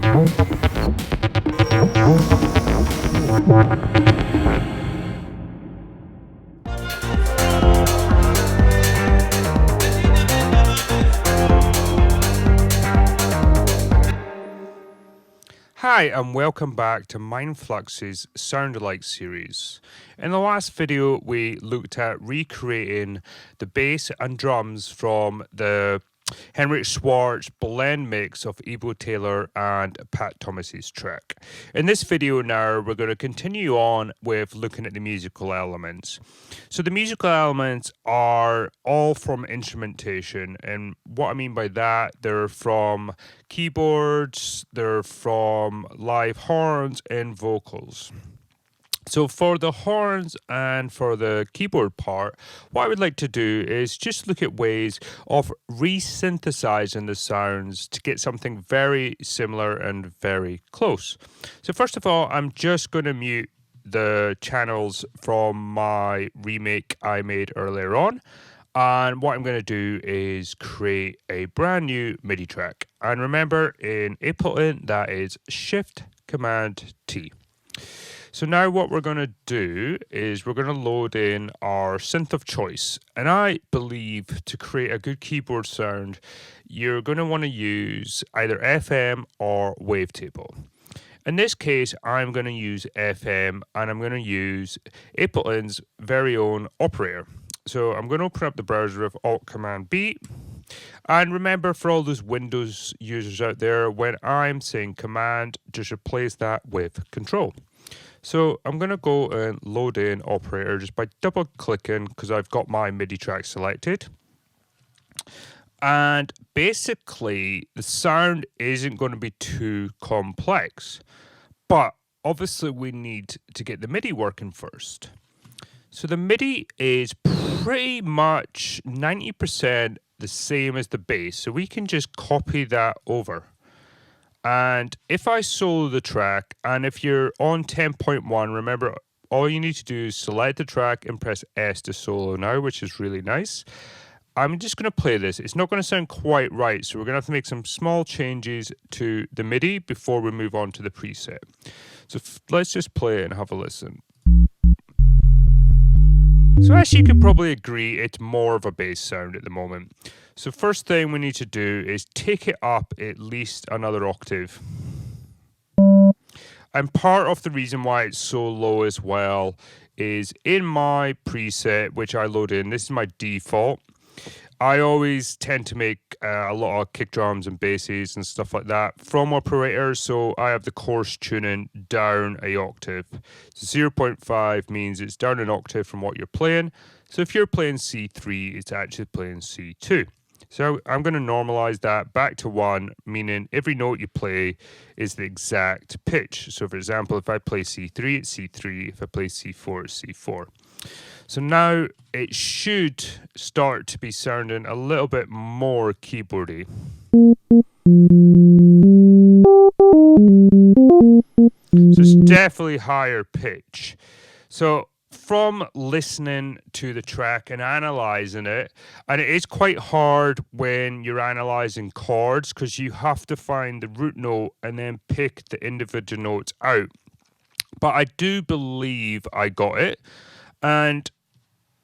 Hi and welcome back to Mind Flux's Sound Alike series. In the last video we looked at recreating the bass and drums from the Henrick Schwartz Blend mix of Ebo Taylor and Pat Thomas's track. In this video now we're going to continue on with looking at the musical elements. So the musical elements are all from instrumentation, and what I mean by that, they're from keyboards, they're from live horns and vocals. So for the horns and for the keyboard part, what I would like to do is just look at ways of resynthesizing the sounds to get something very similar and very close. So first of all, I'm just going to mute the channels from my remake I made earlier on. And what I'm going to do is create a brand new MIDI track. And remember, in Ableton, that is Shift-Command-T. So now what we're going to do is we're going to load in our synth of choice. And I believe to create a good keyboard sound, you're going to want to use either FM or wavetable. In this case, I'm going to use FM and I'm going to use Ableton's very own operator. So I'm going to open up the browser with Alt-Command-B. And remember, for all those Windows users out there, when I'm saying command, just replace that with control. So I'm going to go and load in operator just by double clicking because I've got my MIDI track selected. And basically the sound isn't going to be too complex, but obviously we need to get the MIDI working first. So the MIDI is pretty much 90% the same as the bass, so we can just copy that over. And if I solo the track, and if you're on 10.1, remember all you need to do is select the track and press S to solo now, which is really nice. I'm just going to play this. It's not going to sound quite right, so we're going to have to make some small changes to the MIDI before we move on to the preset. So let's just play it and have a listen. So as you could probably agree, it's more of a bass sound at the moment. So first thing we need to do is take it up at least another octave. And part of the reason why it's so low as well is in my preset, which I load in, this is my default. I always tend to make a lot of kick drums and basses and stuff like that from Operator, so I have the coarse tuning down a octave. So 0.5 means it's down an octave from what you're playing. So if you're playing C3, it's actually playing C2. So I'm going to normalize that back to 1, meaning every note you play is the exact pitch. So for example, if I play C3, it's C3. If I play C4, it's C4. So now it should start to be sounding a little bit more keyboardy. So it's definitely higher pitch. So from listening to the track and analyzing it, and it is quite hard when you're analyzing chords because you have to find the root note and then pick the individual notes out. But I do believe I got it. And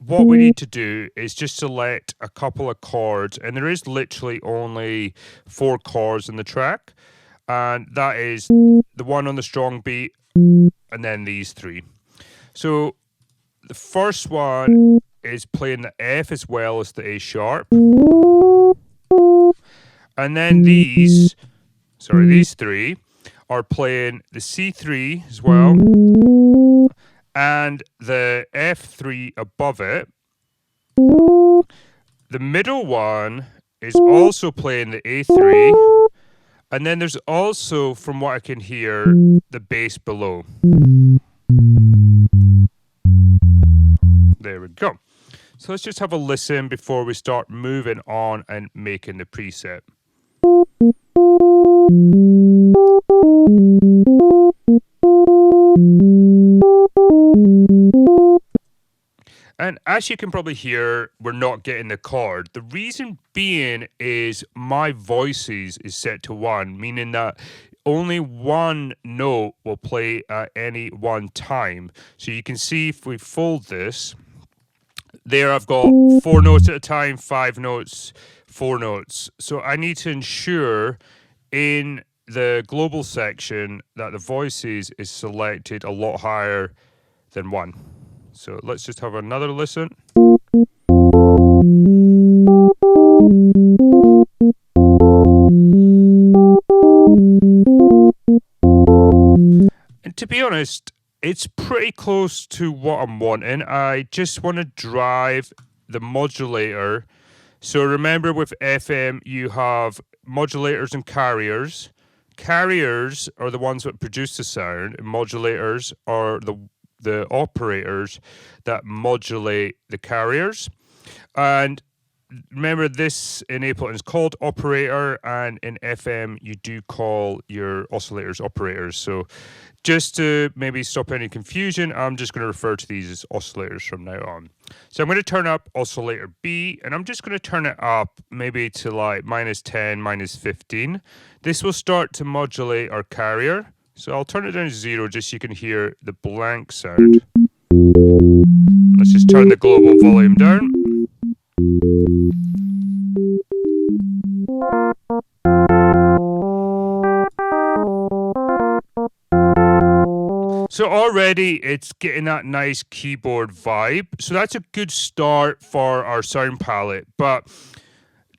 what we need to do is just select a couple of chords, and there is literally only 4 chords in the track, and that is the one on the strong beat and then these 3. So the first one is playing the F as well as the A sharp, and then these 3 are playing the C3 as well and the F3 above it. The middle one is also playing the A3, and then there's also, from what I can hear, the bass below. There we go. So let's just have a listen before we start moving on and making the preset. And as you can probably hear, we're not getting the chord. The reason being is my voices is set to 1, meaning that only one note will play at any one time. So you can see if we fold this, there I've got 4 notes at a time, 5 notes, 4 notes. So I need to ensure in the global section that the voices is selected a lot higher than 1. So let's just have another listen. And to be honest, it's pretty close to what I'm wanting. I just want to drive the modulator. So remember with FM, you have modulators and carriers. Carriers are the ones that produce the sound, and modulators are the operators that modulate the carriers. And remember, this in Ableton is called operator, and in FM you do call your oscillators operators. So just to maybe stop any confusion, I'm just going to refer to these as oscillators from now on. So I'm going to turn up oscillator B, and I'm just going to turn it up maybe to like -10, -15. This will start to modulate our carrier. So I'll turn it down to 0 just so you can hear the blank sound. Let's just turn the global volume down. So already it's getting that nice keyboard vibe. So that's a good start for our sound palette. But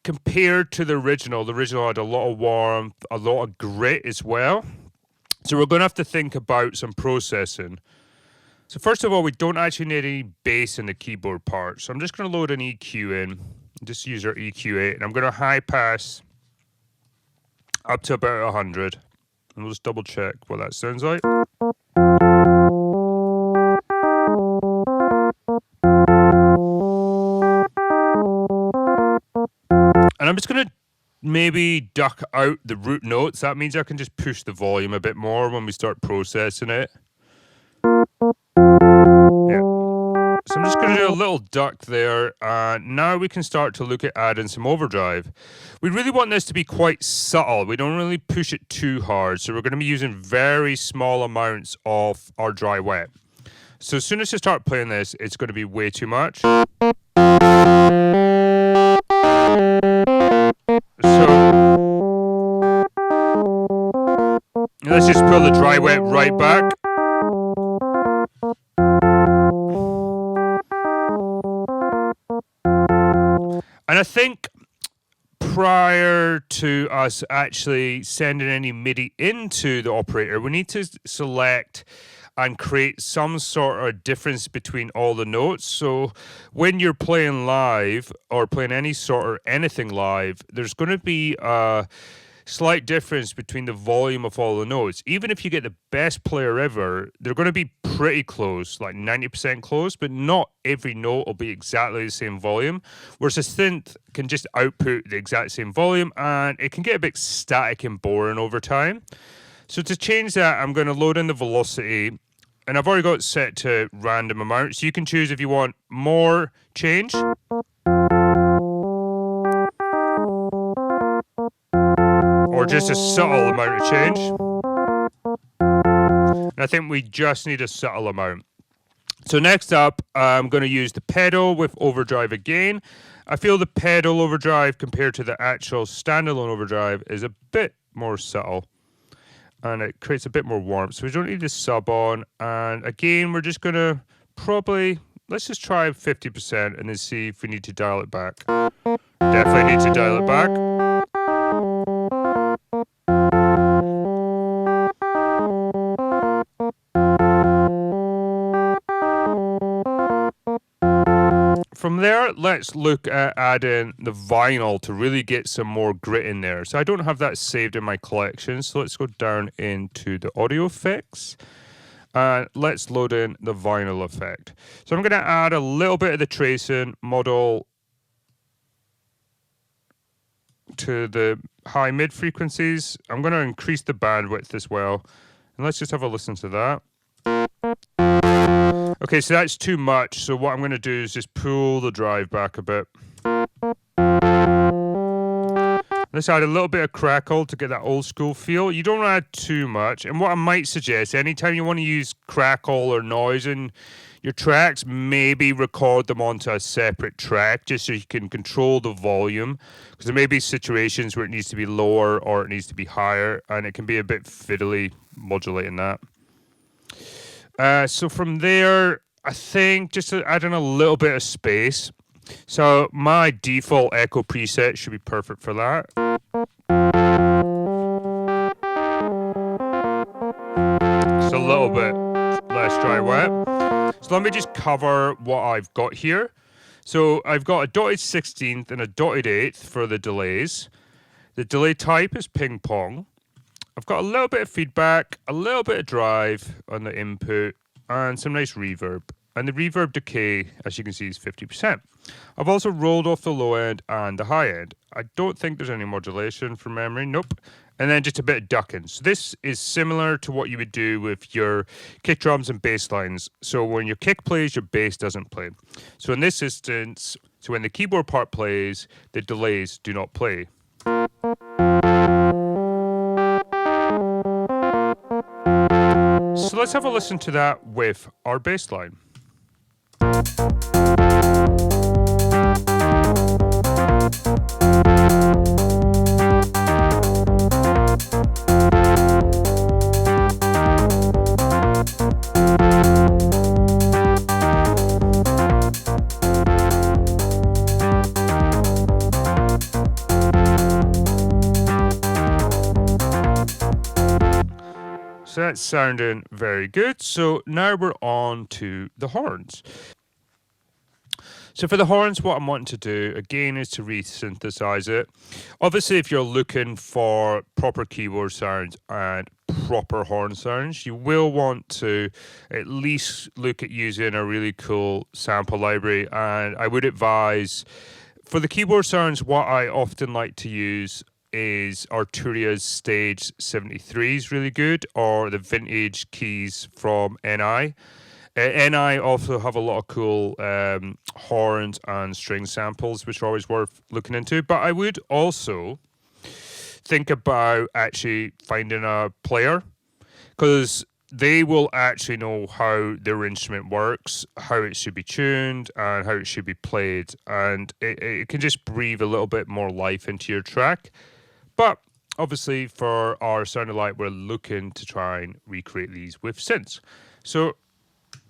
compared to the original had a lot of warmth, a lot of grit as well. So we're going to have to think about some processing. So first of all, we don't actually need any bass in the keyboard part. So I'm just going to load an EQ in. Just use our EQ8. And I'm going to high pass up to about 100. And we'll just double check what that sounds like. And I'm just going to maybe duck out the root notes. That means I can just push the volume a bit more when we start processing it. Yeah. So I'm just going to do a little duck there. Now we can start to look at adding some overdrive. We really want this to be quite subtle. We don't really push it too hard. So we're going to be using very small amounts of our dry wet. So as soon as you start playing this, it's going to be way too much. So let's just pull the dry wet right back. And I think prior to us actually sending any MIDI into the operator, we need to select and create some sort of difference between all the notes. So when you're playing live or playing anything live, there's going to be a slight difference between the volume of all the notes. Even if you get the best player ever, they're going to be pretty close, like 90% close, but not every note will be exactly the same volume. Whereas a synth can just output the exact same volume, and it can get a bit static and boring over time. So to change that, I'm going to load in the velocity, and I've already got it set to random amount. So you can choose if you want more change, or just a subtle amount of change. And I think we just need a subtle amount. So next up, I'm going to use the pedal with overdrive again. I feel the pedal overdrive compared to the actual standalone overdrive is a bit more subtle, and it creates a bit more warmth. So we don't need the sub on. And again, we're just going to let's just try 50% and then see if we need to dial it back. Definitely need to dial it back. From there, let's look at adding the vinyl to really get some more grit in there. So I don't have that saved in my collection. So let's go down into the audio effects. Let's load in the vinyl effect. So I'm going to add a little bit of the tracing model to the high mid frequencies. I'm going to increase the bandwidth as well. And let's just have a listen to that. Okay, so that's too much. So what I'm going to do is just pull the drive back a bit. Let's add a little bit of crackle to get that old school feel. You don't add too much. And what I might suggest, anytime you want to use crackle or noise in your tracks, maybe record them onto a separate track just so you can control the volume. Because there may be situations where it needs to be lower or it needs to be higher, and it can be a bit fiddly modulating that. So from there, I think just adding a little bit of space. So my default echo preset should be perfect for that. Just a little bit less dry wet. So let me just cover what I've got here. So I've got a dotted 16th and a dotted 8th for the delays. The delay type is ping pong. I've got a little bit of feedback, a little bit of drive on the input, and some nice reverb. And the reverb decay, as you can see, is 50%. I've also rolled off the low end and the high end. I don't think there's any modulation from memory. Nope. And then just a bit of ducking. So this is similar to what you would do with your kick drums and bass lines. So when your kick plays, your bass doesn't play. So in this instance, so when the keyboard part plays, the delays do not play. So let's have a listen to that with our bass line. So that's sounding very good. So now we're on to the horns. So for the horns, what I'm wanting to do, again, is to re-synthesize it. Obviously, if you're looking for proper keyboard sounds and proper horn sounds, you will want to at least look at using a really cool sample library. And I would advise, for the keyboard sounds, what I often like to use is Arturia's Stage 73 is really good, or the vintage keys from Ene. Ene also have a lot of cool horns and string samples, which are always worth looking into. But I would also think about actually finding a player, because they will actually know how their instrument works, how it should be tuned, and how it should be played. And it can just breathe a little bit more life into your track. But obviously, for our sound alike, we're looking to try and recreate these with synths. So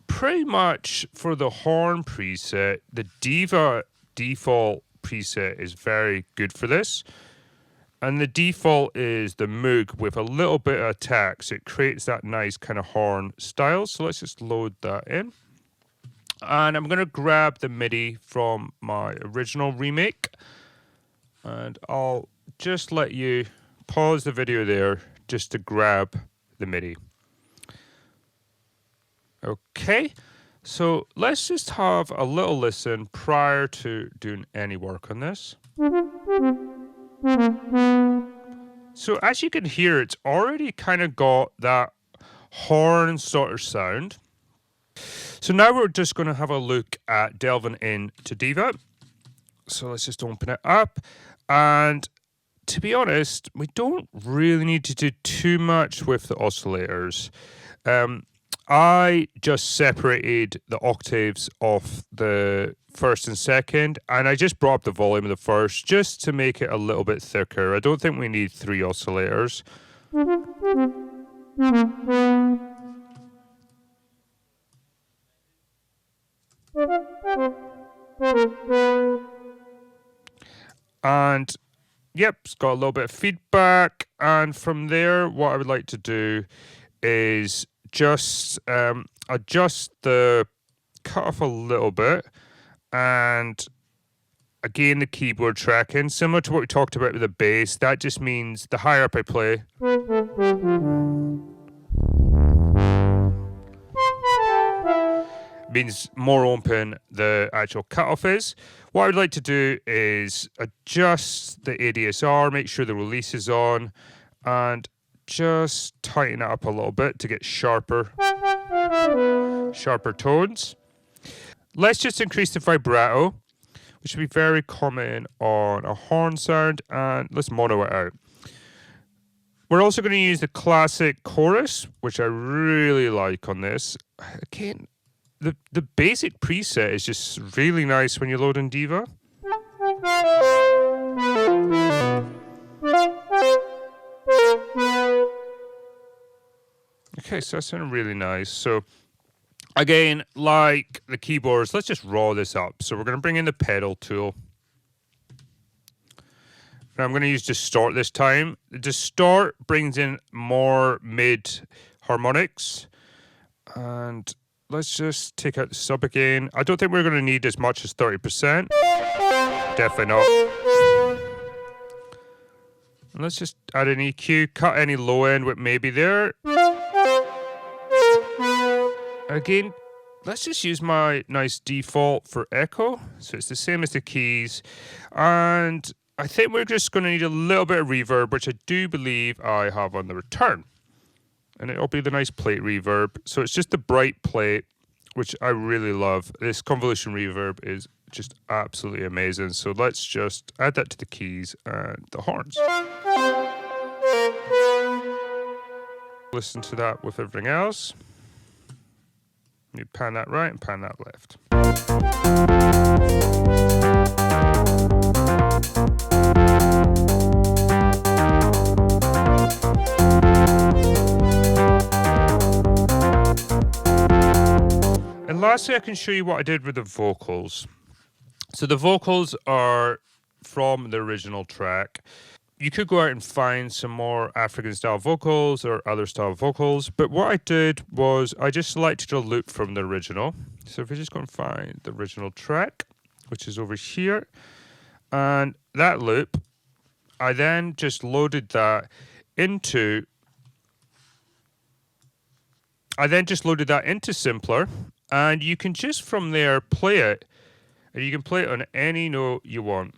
pretty much for the horn preset, the Diva default preset is very good for this. And the default is the Moog with a little bit of attack. So it creates that nice kind of horn style. So let's just load that in. And I'm going to grab the MIDI from my original remake. And I'll just let you pause the video there just to grab the MIDI. Okay, so let's just have a little listen prior to doing any work on this. So as you can hear, it's already kind of got that horn sort of sound. So now we're just going to have a look at delving into Diva. So let's just open it up. And to be honest, we don't really need to do too much with the oscillators. I just separated the octaves off the first and second, and I just brought up the volume of the first just to make it a little bit thicker. I don't think we need 3 oscillators. And yep, it's got a little bit of feedback. And from there, what I would like to do is just adjust the cutoff a little bit. And again, the keyboard tracking, similar to what we talked about with the bass, that just means the higher up I play, means more open the actual cutoff is. What I would like to do is adjust the ADSR, make sure the release is on, and just tighten it up a little bit to get sharper tones. Let's just increase the vibrato. It should be very common on a horn sound, and let's mono it out. We're also going to use the classic chorus, which I really like on this. Again, the basic preset is just really nice when you load in Diva. Okay, so that's sounding really nice. So again, like the keyboards, let's just raw this up. So we're going to bring in the pedal tool. And I'm going to use distort this time. The distort brings in more mid harmonics. And let's just take out the sub again. I don't think we're going to need as much as 30%. Definitely not. And let's just add an EQ, cut any low end with maybe there. Again, let's just use my nice default for echo. So it's the same as the keys. And I think we're just going to need a little bit of reverb, which I do believe I have on the return. And it'll be the nice plate reverb. So it's just the bright plate, which I really love. This convolution reverb is just absolutely amazing. So let's just add that to the keys and the horns. Listen to that with everything else. You pan that right and pan that left. And lastly, I can show you what I did with the vocals. So the vocals are from the original track. You could go out and find some more African style vocals or other style vocals, but what I did was I just selected a loop from the original. So if we just go and find the original track, which is over here, and that loop, I then just loaded that into Simpler, and you can just from there play it, and you can play it on any note you want.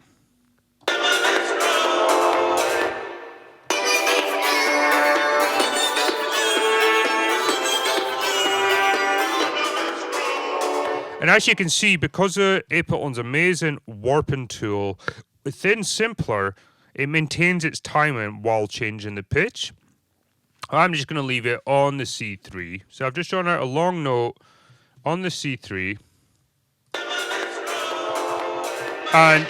And as you can see, because of Ableton's amazing warping tool, within Simpler, it maintains its timing while changing the pitch. I'm just going to leave it on the C3. So I've just drawn out a long note on the C3. And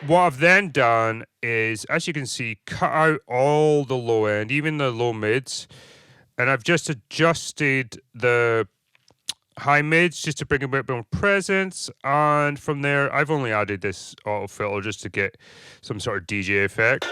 what I've then done is, as you can see, cut out all the low end, even the low mids. And I've just adjusted the high mids just to bring a bit more presence, and from there I've only added this auto filter just to get some sort of DJ effect.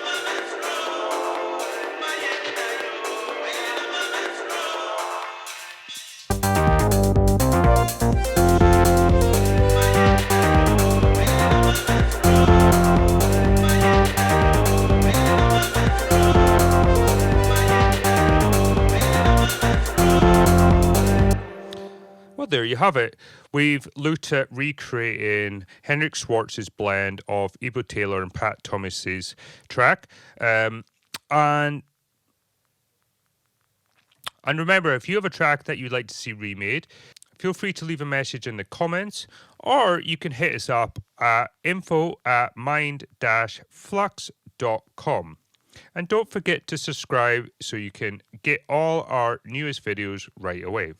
There you have it. We've looked at recreating Henrick Schwartz's blend of Ebo Taylor and Pat Thomas's track. And remember, if you have a track that you'd like to see remade, feel free to leave a message in the comments, or you can hit us up at info@mind-flux.com. And don't forget to subscribe so you can get all our newest videos right away.